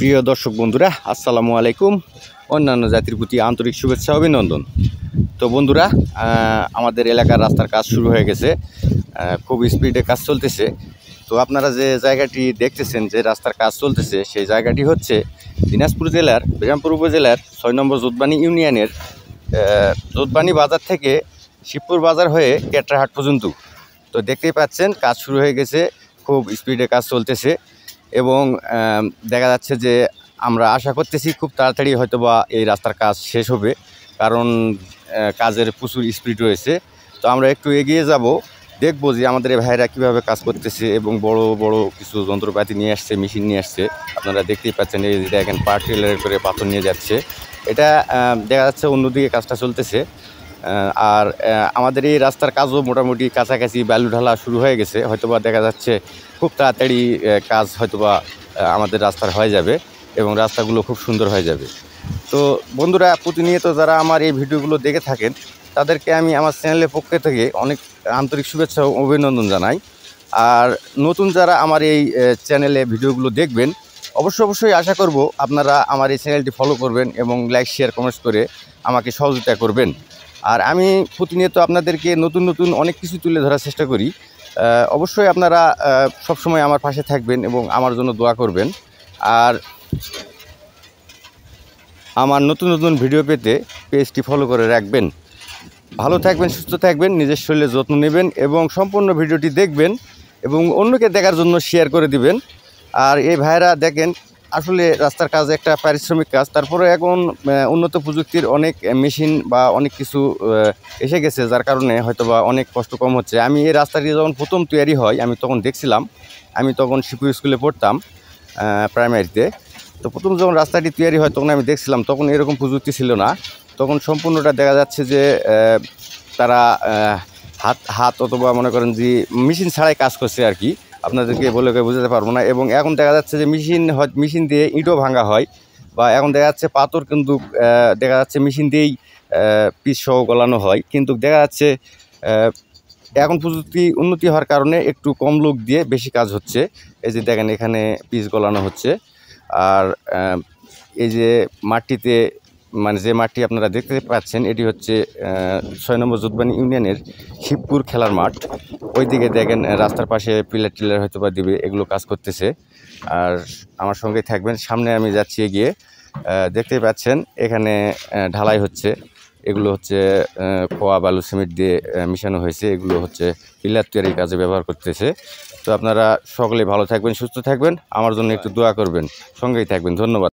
প্রিয় দর্শক বন্ধুরা, আসসালামু আলাইকুম। অন্যান্য জাতির প্রতি আন্তরিক শুভেচ্ছা অভিনন্দন। তো বন্ধুরা, আমাদের এলাকার রাস্তার কাজ শুরু হয়ে গেছে, খুব স্পিডে কাজ চলতেছে। তো আপনারা যে জায়গাটি দেখতেছেন যে রাস্তার কাজ চলতেছে, সেই জায়গাটি হচ্ছে দিনাজপুর জেলার বিরামপুর উপজেলার 6 নম্বর যোধবানী ইউনিয়নের যোধবানী বাজার থেকে শিবপুর বাজার হয়ে কেটরাহাট পর্যন্ত। তো দেখতেই পাচ্ছেন কাজ শুরু হয়ে গেছে, খুব স্পিডে কাজ চলতেছে এবং দেখা যাচ্ছে যে আমরা আশা করতেছি খুব তাড়াতাড়ি হয়তোবা এই রাস্তার কাজ শেষ হবে, কারণ কাজের প্রচুর স্পিড রয়েছে। তো আমরা একটু এগিয়ে যাব, দেখব যে আমাদের এই ভাইরা কীভাবে কাজ করতেছে এবং বড় বড় কিছু যন্ত্রপাতি নিয়ে আসছে, মেশিন নিয়ে আসছে। আপনারা দেখতেই পাচ্ছেন, এই দেখেন পাওয়ার টিলার করে পাথর নিয়ে যাচ্ছে। এটা দেখা যাচ্ছে অন্যদিকে কাজটা চলতেছে। আর আমাদের এই রাস্তার কাজও মোটামুটি কাছাকাছি বালু ঢালা শুরু হয়ে গেছে। হয়তোবা দেখা যাচ্ছে খুব তাড়াতাড়ি কাজ হয়তোবা আমাদের রাস্তার হয়ে যাবে এবং রাস্তাগুলো খুব সুন্দর হয়ে যাবে। তো বন্ধুরা, প্রতিনিয়ত যারা আমার এই ভিডিওগুলো দেখে থাকেন, তাদেরকে আমি আমার চ্যানেলের পক্ষ থেকে অনেক আন্তরিক শুভেচ্ছা ও অভিনন্দন জানাই। আর নতুন যারা আমার এই চ্যানেলে ভিডিওগুলো দেখবেন, অবশ্যই আশা করব আপনারা আমার এই চ্যানেলটি ফলো করবেন এবং লাইক, শেয়ার, কমেন্টস করে আমাকে সহযোগিতা করবেন। আর আমি প্রতিনিয়ত আপনাদেরকে নতুন অনেক কিছু তুলে ধরার চেষ্টা করি। অবশ্যই আপনারা সবসময় আমার পাশে থাকবেন এবং আমার জন্য দোয়া করবেন। আর আমার নতুন ভিডিও পেতে পেজটি ফলো করে রাখবেন। ভালো থাকবেন, সুস্থ থাকবেন, নিজের শরীরের যত্ন নেবেন এবং সম্পূর্ণ ভিডিওটি দেখবেন এবং অন্যকে দেখার জন্য শেয়ার করে দিবেন। আর এই ভাইরা দেখেন, আসলে রাস্তার কাজ একটা পারিশ্রমিক কাজ, তারপরে এখন উন্নত প্রযুক্তির অনেক মেশিন বা অনেক কিছু এসে গেছে, যার কারণে হয়তোবা অনেক কষ্ট কম হচ্ছে। আমি এই রাস্তাটি যখন প্রথম তৈরি হয়, আমি তখন দেখছিলাম, আমি তখন শিবপুর স্কুলে পড়তাম প্রাইমারিতে। তো প্রথম যখন রাস্তাটি তৈরি হয় তখন আমি দেখছিলাম, তখন এরকম প্রযুক্তি ছিল না। তখন সম্পূর্ণটা দেখা যাচ্ছে যে তারা হাত অথবা মনে করেন যে মেশিন ছাড়াই কাজ করছে আর কি, আপনাদেরকে বলে বোঝাতে পারবো না। এবং এখন দেখা যাচ্ছে যে মেশিন দিয়ে ইটও ভাঙা হয়, বা এখন দেখা যাচ্ছে পাথর কিন্তু দেখা যাচ্ছে মেশিন দিয়েই পিচ সহ গলানো হয়। কিন্তু দেখা যাচ্ছে এখন প্রযুক্তি উন্নতি হওয়ার কারণে একটু কম লোক দিয়ে বেশি কাজ হচ্ছে। এই যে দেখেন, এখানে পিচ গলানো হচ্ছে। আর এই যে মাটিতে, মানে যে মাটি আপনারা দেখতে পাচ্ছেন, এটি হচ্ছে 6 নম্বর যোধবানী ইউনিয়নের শিবপুর খেলার মাঠ। ওইদিকে দেখেন রাস্তার পাশে পিলার টিলার হয়তো বা দিবে, এগুলো কাজ করতেছে। আর আমার সঙ্গে থাকবেন, সামনে আমি যাচ্ছি এগিয়ে। দেখতেই পাচ্ছেন এখানে ঢালাই হচ্ছে, এগুলো হচ্ছে খোয়া বালু সিমেন্ট দিয়ে মিশানো হয়েছে, এগুলো হচ্ছে পিলার তৈরির কাজে ব্যবহার করতেছে। তো আপনারা সকলে ভালো থাকবেন, সুস্থ থাকবেন, আমার জন্য একটু দোয়া করবেন, সঙ্গেই থাকবেন। ধন্যবাদ।